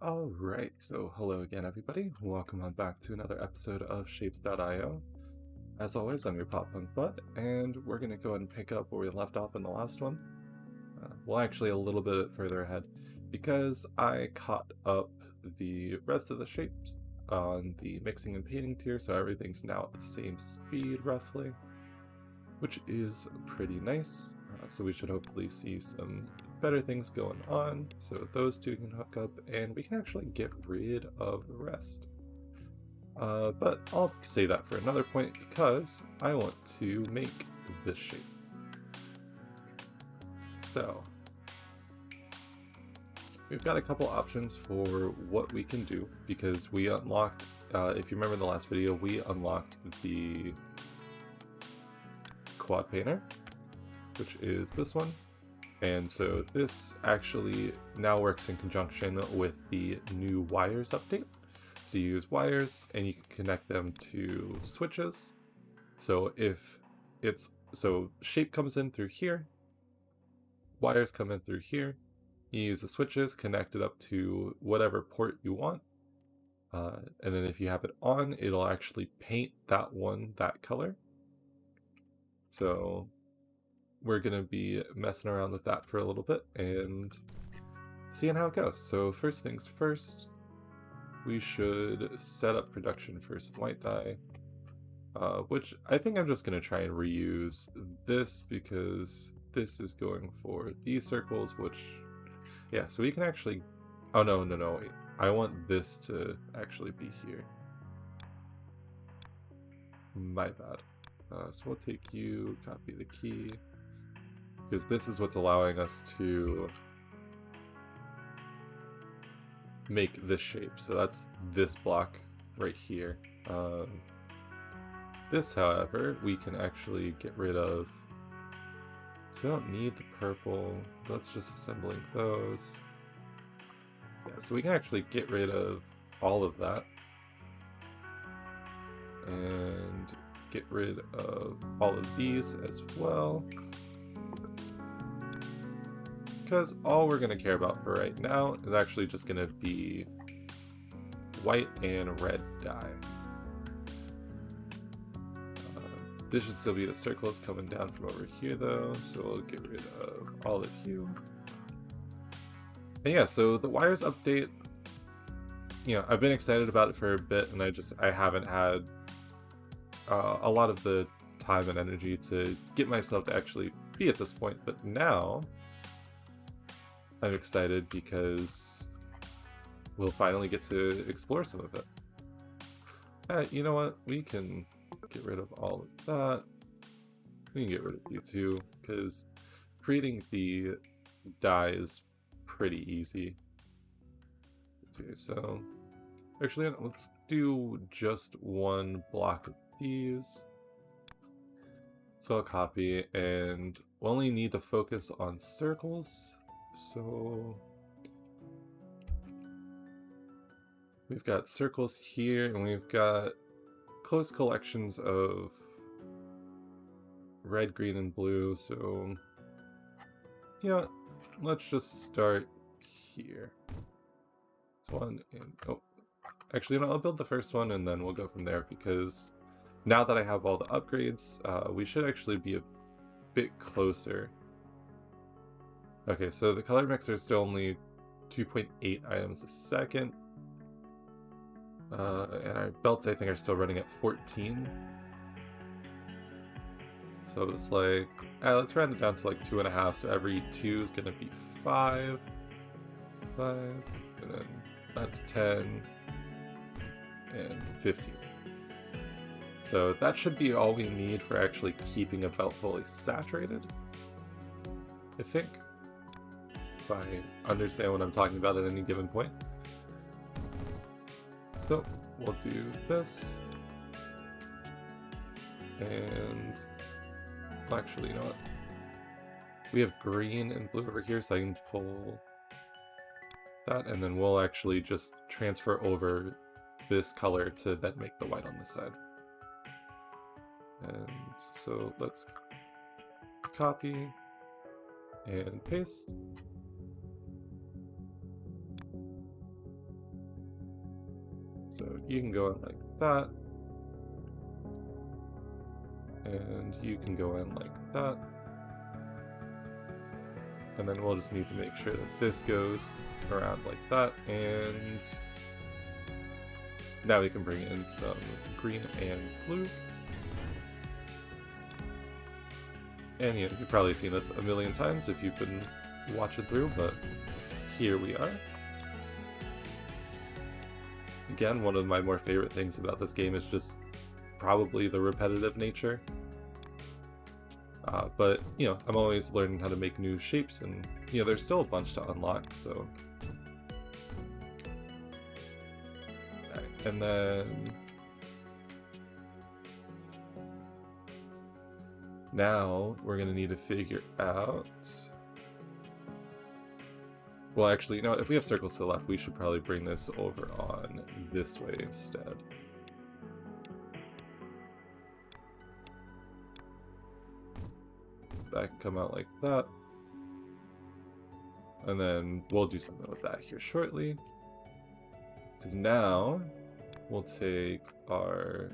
Alright, so hello again everybody. Welcome on back to another episode of Shapes.io. As always, I'm your Pop Punk Butt, and we're going to go ahead and pick up where we left off in the last one. Well, actually a little bit further ahead, because I caught up the rest of the shapes on the mixing and painting tier, so everything's now at the same speed roughly, which is pretty nice. So we should hopefully see some better things going on, so those two can hook up and we can actually get rid of the rest. But I'll say that for another point because I want to make this shape. So we've got a couple options for what we can do because we unlocked, if you remember in the last video, we unlocked the quad painter, which is this one. And so this actually now works in conjunction with the new wires update. So you use wires and you can connect them to switches. So shape comes in through here, wires come in through here, you use the switches, connect it up to whatever port you want. And then if you have it on, it'll actually paint that color. So we're going to be messing around with that for a little bit and seeing how it goes. So first things first, we should set up production for some white dye, which I think I'm just going to try and reuse this because this is going for these circles, which, yeah, so we can actually, oh no, wait. I want this to actually be here. My bad. So we'll take you, copy the key, because this is what's allowing us to make this shape. So that's this block right here. This, however, we can actually get rid of. So we don't need the purple. That's just assembling those. Yeah, so we can actually get rid of all of that. And get rid of all of these as well. Because all we're going to care about for right now is actually just going to be white and red dye. This should still be the circles coming down from over here though, so we'll get rid of all of you. And yeah, so the wires update, I've been excited about it for a bit, and I haven't had a lot of the time and energy to get myself to actually be at this point, but now I'm excited because we'll finally get to explore some of it. You know what? We can get rid of all of that. We can get rid of you too, because creating the dye is pretty easy. Okay, so actually let's do just one block of these. So I'll copy, and we'll only need to focus on circles. So we've got circles here, and we've got close collections of red, green, and blue. So yeah, let's just start here. This one, and actually, I'll build the first one, and then we'll go from there, because now that I have all the upgrades, we should actually be a bit closer. Okay, so the color mixer is still only 2.8 items a second. And our belts, I think, are still running at 14. So it's like, let's round it down to like 2.5, so every 2 is going to be 5. 5, and then that's 10, and 15. So that should be all we need for actually keeping a belt fully saturated, I think, if I understand what I'm talking about at any given point. So we'll do this, and actually, you know what? We have green and blue over here, so I can pull that, and then we'll actually just transfer over this color to then make the white on this side. And so let's copy and paste. So you can go in like that. And you can go in like that. And then we'll just need to make sure that this goes around like that. And now we can bring in some green and blue. And you know, you've probably seen this a million times if you've been watching through, but here we are. Again, one of my more favorite things about this game is just probably the repetitive nature. But, you know, I'm always learning how to make new shapes, and, you know, there's still a bunch to unlock, so... Alright, and then... Now, we're gonna need to figure out... Well, actually, you know what? If we have circles to the left, we should probably bring this over on this way instead. That can come out like that. And then we'll do something with that here shortly. Because now, we'll take our...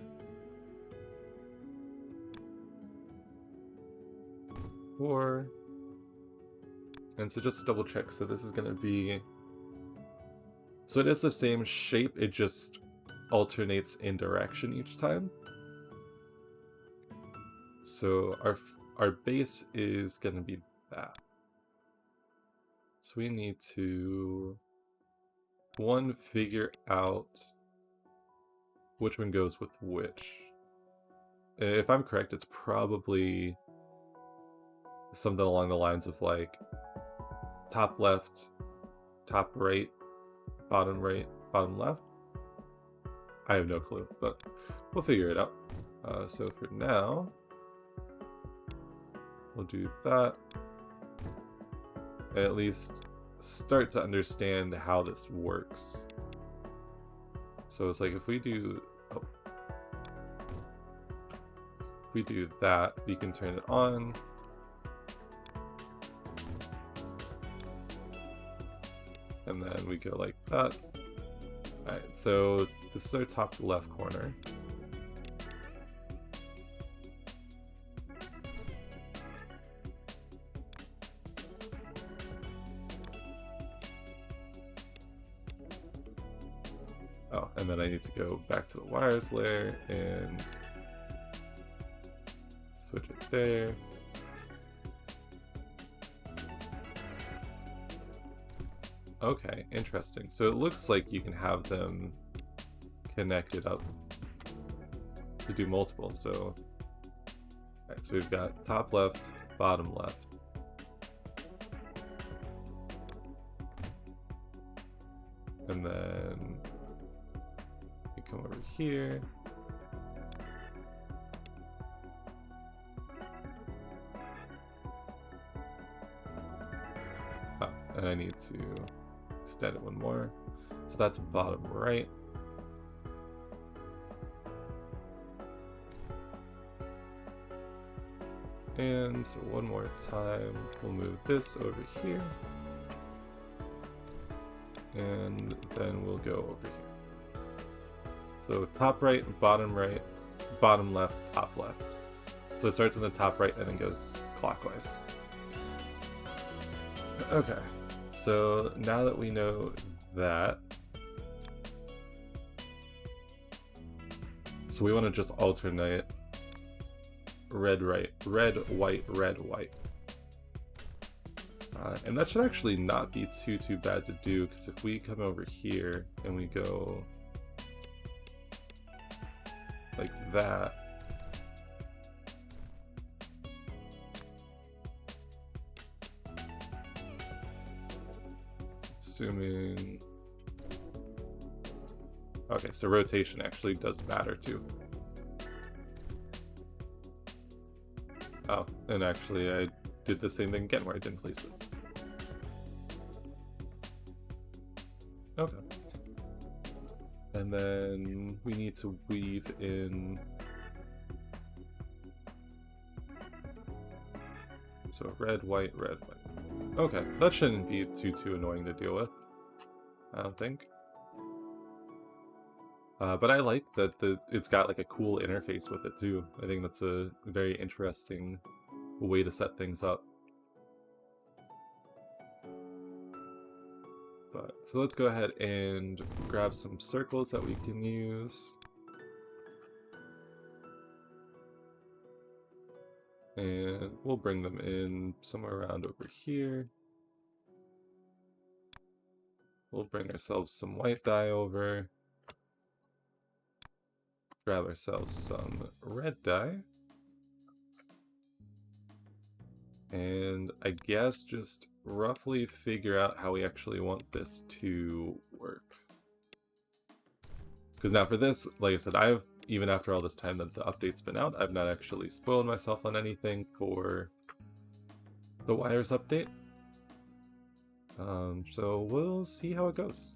four. And so just to double check, so this is going to be... So it is the same shape, it just alternates in direction each time. So our base is going to be that. So we need to, one, figure out which one goes with which. If I'm correct, it's probably something along the lines of like top left, top right, bottom left. I have no clue, but we'll figure it out. So for now, we'll do that. And at least start to understand how this works. So it's like if we do that, we can turn it on. And then we go like that. Alright, so this is our top left corner. Oh, and then I need to go back to the wires layer and switch it there. Okay, interesting. So it looks like you can have them connected up to do multiple. So, alright, so we've got top left, bottom left. And then we come over here. Oh, and I need to extend it one more. So that's bottom right. And so one more time, we'll move this over here. And then we'll go over here. So top right, bottom left, top left. So it starts in the top right and then goes clockwise. Okay, so now that we know that, so we want to just alternate red, right, red, white, red, white. And that should actually not be too bad to do, because if we come over here and we go like that, assuming... Okay, so rotation actually does matter too. Oh, and actually I did the same thing again where I didn't place it. Okay. And then we need to weave in... So red, white, red, white. Okay, that shouldn't be too annoying to deal with, I don't think. But I like that it's got like a cool interface with it too. I think that's a very interesting way to set things up. But so let's go ahead and grab some circles that we can use. And we'll bring them in somewhere around over here. We'll bring ourselves some white dye over. Grab ourselves some red dye. And I guess just roughly figure out how we actually want this to work. Because now for this, like I said, even after all this time that the update's been out, I've not actually spoiled myself on anything for the wires update. So we'll see how it goes.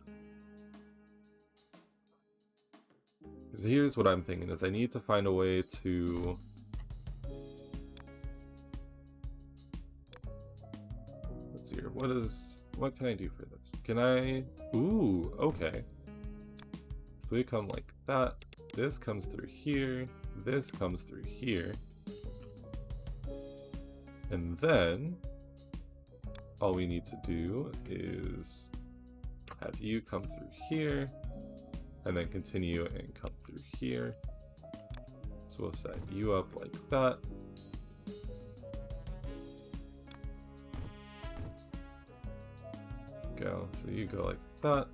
Because here's what I'm thinking is I need to find a way to... Let's see here, what can I do for this? Can I... Ooh, okay. So we come like that, this comes through here, this comes through here. And then all we need to do is have you come through here, and then continue and come through here. So we'll set you up like that. Go, so you go like that.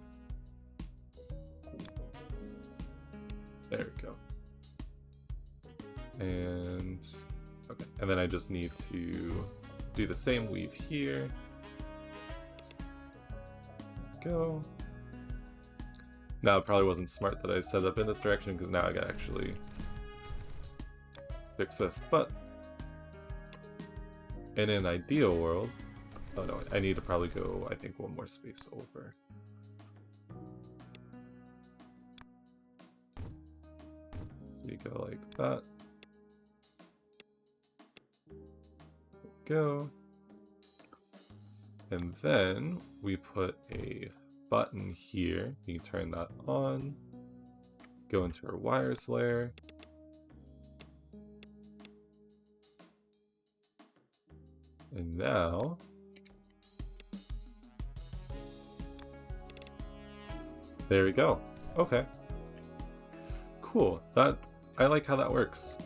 There we go. And okay, and then I just need to do the same weave here. Go. Now it probably wasn't smart that I set it up in this direction because now I gotta actually fix this, but in an ideal world, oh no, I need to probably go, I think, one more space over. So we go like that. Go. And then we put a button here. You can turn that on. Go into our wires layer. And now there we go. Okay. Cool. I like how that works.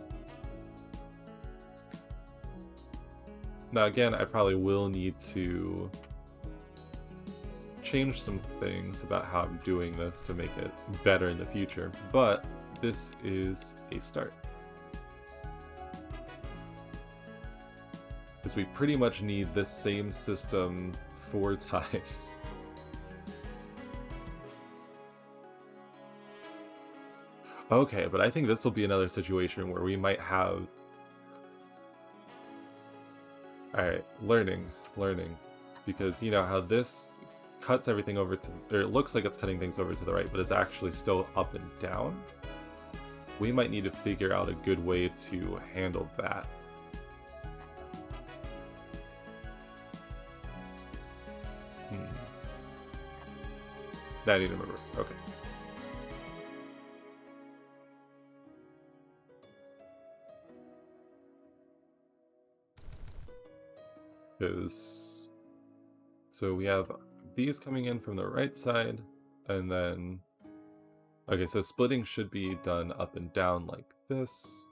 Now again, I probably will need to change some things about how I'm doing this to make it better in the future, but this is a start. Because we pretty much need this same system 4 times. Okay, but I think this will be another situation where we might have... Alright, learning. Because you know how this cuts everything over to... Or it looks like it's cutting things over to the right, but it's actually still up and down. We might need to figure out a good way to handle that. I need to remember. Okay. So we have these coming in from the right side, and then okay, so splitting should be done up and down like this.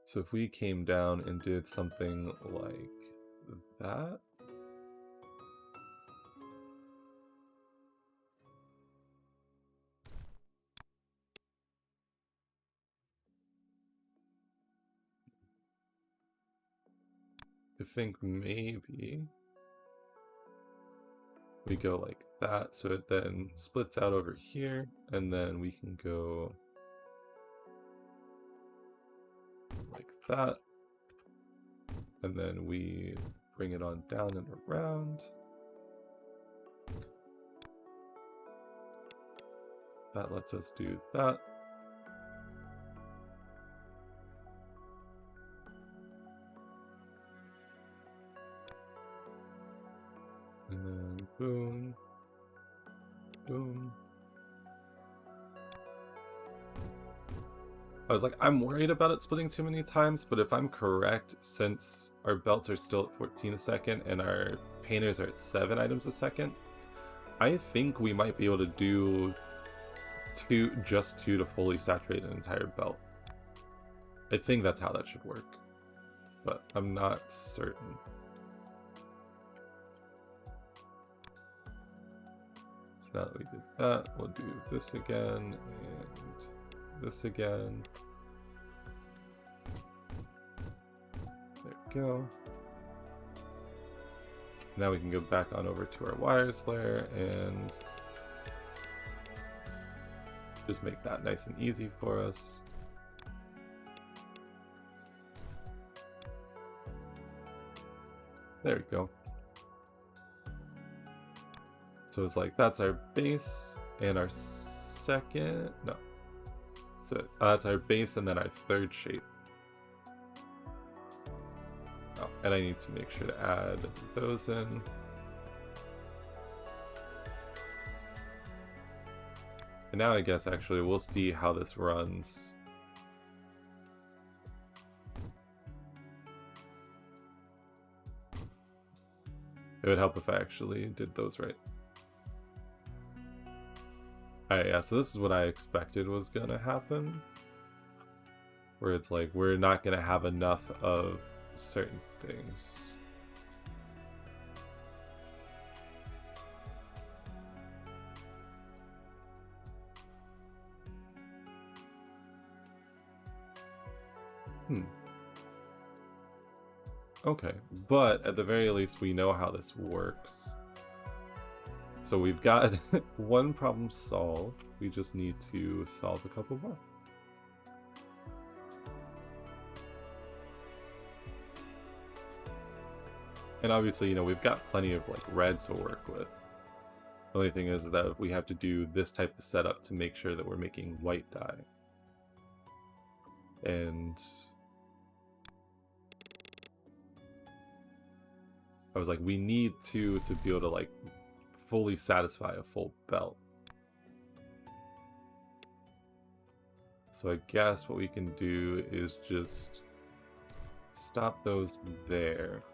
So if we came down and did something like that. I think maybe we go like that, so it then splits out over here, and then we can go like that, and then we bring it on down and around. That lets us do that. And then boom. Boom. I was like, I'm worried about it splitting too many times, but if I'm correct, since our belts are still at 14 a second and our painters are at 7 items a second, I think we might be able to do just two to fully saturate an entire belt. I think that's how that should work, but I'm not certain. So now that we did that, we'll do this again and this again. There we go. Now we can go back on over to our wires layer and just make that nice and easy for us. There we go. So it's like, that's our base and our second, no. So that's our base and then our third shape. Oh, and I need to make sure to add those in. And now I guess actually we'll see how this runs. It would help if I actually did those right. Alright, yeah, so this is what I expected was gonna happen. Where it's like, we're not gonna have enough of certain things. Okay, but at the very least we know how this works. So we've got one problem solved. We just need to solve a couple more. And obviously, you know, we've got plenty of like red to work with. The only thing is that we have to do this type of setup to make sure that we're making white dye. And I was like, we need to be able to like fully satisfy a full belt. So I guess what we can do is just stop those there.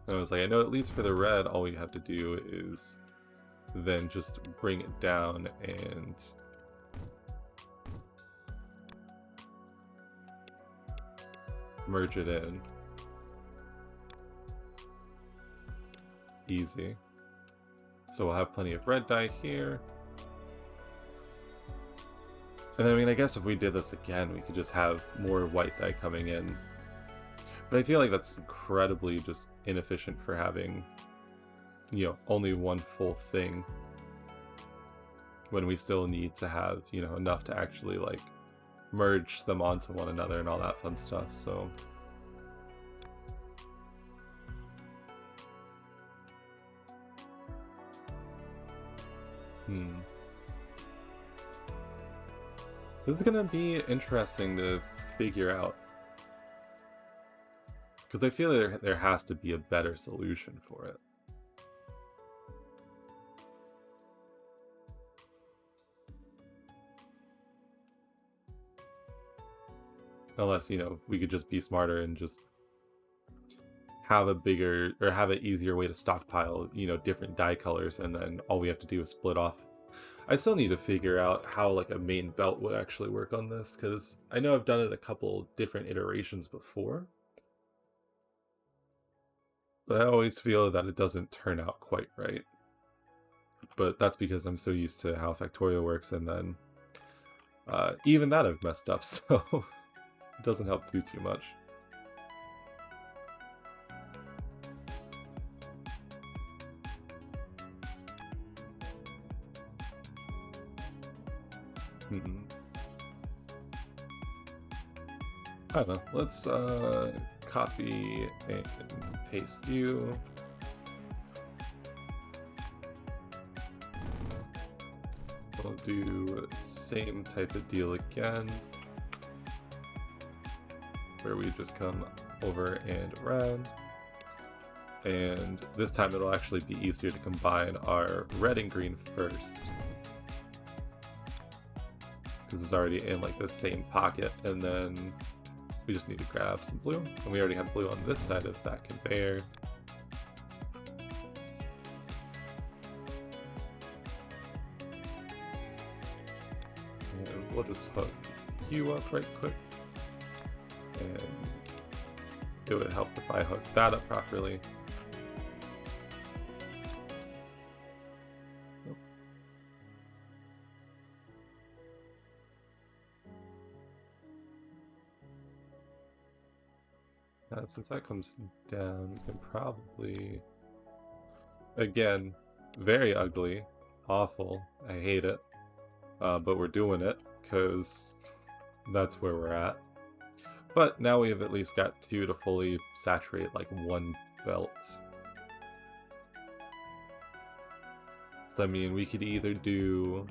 And I was like, I know at least for the red, all we have to do is then just bring it down and merge it in. Easy. So we'll have plenty of red dye here. And then, I mean, I guess if we did this again, we could just have more white dye coming in. But I feel like that's incredibly just inefficient for having, you know, only one full thing. When we still need to have, you know, enough to actually, like, merge them onto one another and all that fun stuff, so... This is gonna be interesting to figure out. Because I feel there has to be a better solution for it. Unless, you know, we could just be smarter and just have a bigger, or have an easier way to stockpile, you know, different dye colors, and then all we have to do is split off. I still need to figure out how, like, a main belt would actually work on this, because I know I've done it a couple different iterations before. But I always feel that it doesn't turn out quite right. But that's because I'm so used to how Factorio works, and then even that I've messed up, so it doesn't help too much. I don't know, let's copy and paste you. We'll do same type of deal again, where we just come over and around. And this time it'll actually be easier to combine our red and green first, because it's already in like the same pocket, and then we just need to grab some blue, and we already have blue on this side of that conveyor. And we'll just hook hue up right quick, and it would help if I hooked that up properly. Since that comes down, we can probably, again, very ugly, awful, I hate it, but we're doing it because that's where we're at. But now we have at least got two to fully saturate like one belt. So I mean, we could either do,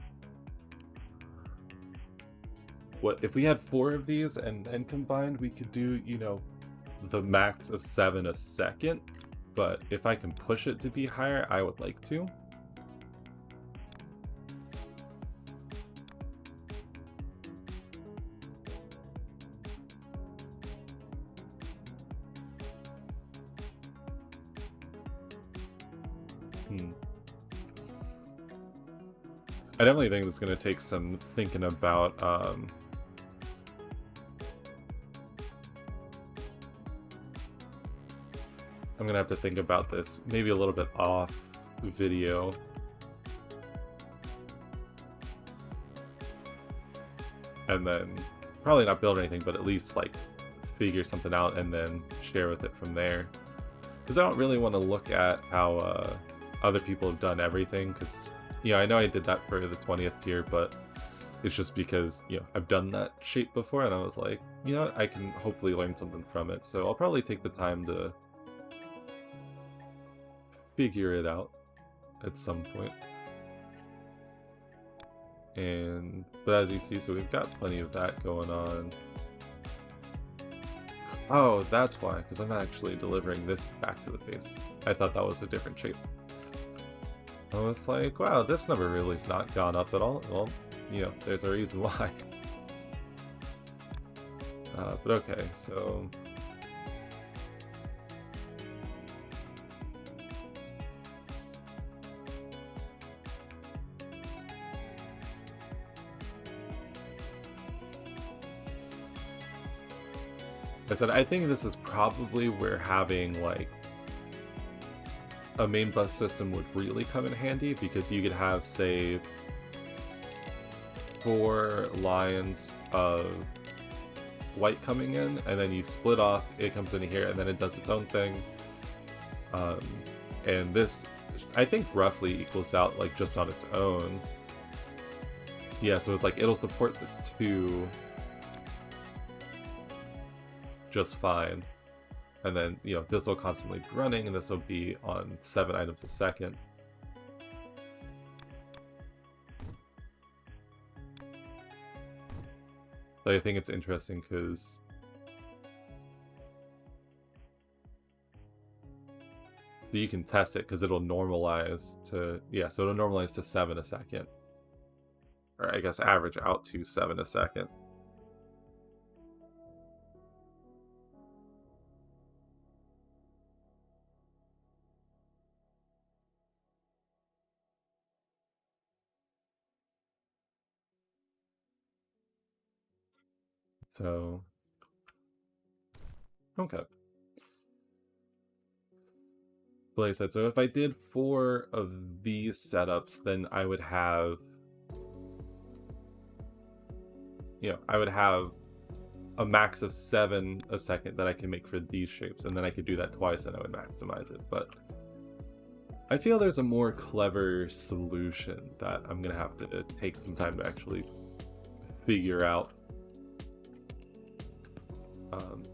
what if we had 4 of these and combined we could do, you know, the max of 7 a second, but if I can push it to be higher, I would like to. I definitely think it's going to take some thinking about I'm gonna have to think about this maybe a little bit off video. And then probably not build anything, but at least like figure something out and then share with it from there. Because I don't really want to look at how other people have done everything, because, you know, I know I did that for the 20th tier, but it's just because, you know, I've done that shape before and I was like, you know, I can hopefully learn something from it. So I'll probably take the time to figure it out at some point. But as you see, so we've got plenty of that going on. Oh, that's why, because I'm not actually delivering this back to the base. I thought that was a different shape. I was like, wow, this number really has not gone up at all. Well, you know, there's a reason why. But okay, so I said, I think this is probably where having like a main bus system would really come in handy, because you could have, say, 4 lines of white coming in, and then you split off, it comes in here, and then it does its own thing. And this, I think, roughly equals out like just on its own. Yeah, so it's like it'll support the 2 just fine, and then, you know, this will constantly be running, and this will be on 7 items a second. But I think it's interesting because so you can test it, because it'll normalize to, yeah, so it'll normalize to 7 a second, or I guess average out to 7 a second. So, okay. Like I said, so if I did 4 of these setups, then I would have, you know, I would have a max of 7 a second that I can make for these shapes, and then I could do that twice and I would maximize it. But I feel there's a more clever solution that I'm gonna have to take some time to actually figure out.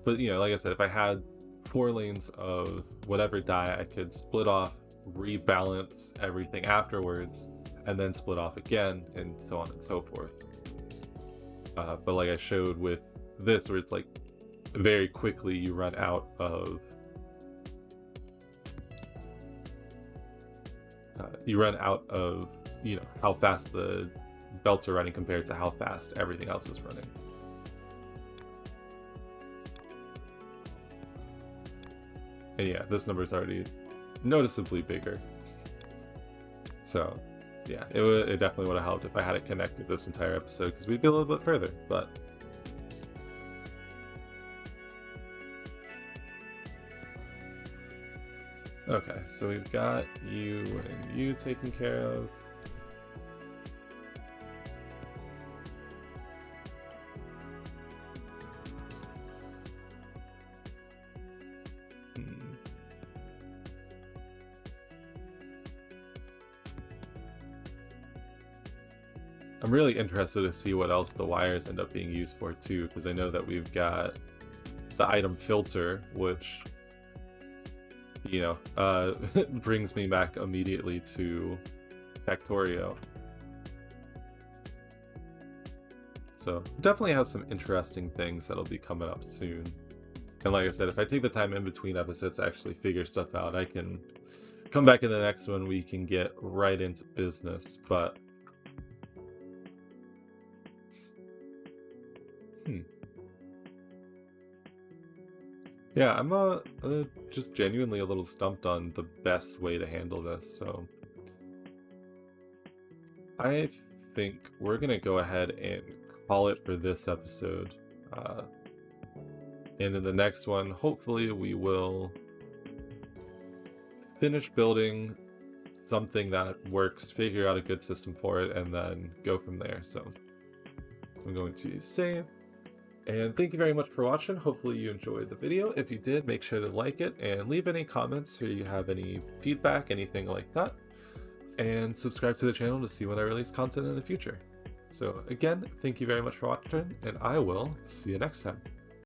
But, you know, like I said, if I had 4 lanes of whatever die, I could split off, rebalance everything afterwards, and then split off again, and so on and so forth. But like I showed with this, where it's like very quickly you run out of you run out of, how fast the belts are running compared to how fast everything else is running. And yeah, this number is already noticeably bigger. So yeah, it definitely would have helped if I had it connected this entire episode, because we'd be a little bit further, but okay, so we've got you and you taken care of. I'm really interested to see what else the wires end up being used for too, because I know that we've got the item filter, which, brings me back immediately to Factorio. So definitely has some interesting things that'll be coming up soon. And like I said, if I take the time in between episodes to actually figure stuff out, I can come back in the next one, we can get right into business. But yeah, I'm just genuinely a little stumped on the best way to handle this, so I think we're gonna go ahead and call it for this episode. And in the next one, hopefully we will finish building something that works, figure out a good system for it, and then go from there. So I'm going to save. And thank you very much for watching. Hopefully you enjoyed the video. If you did, make sure to like it and leave any comments or you have any feedback, anything like that. And subscribe to the channel to see when I release content in the future. So again, thank you very much for watching, and I will see you next time.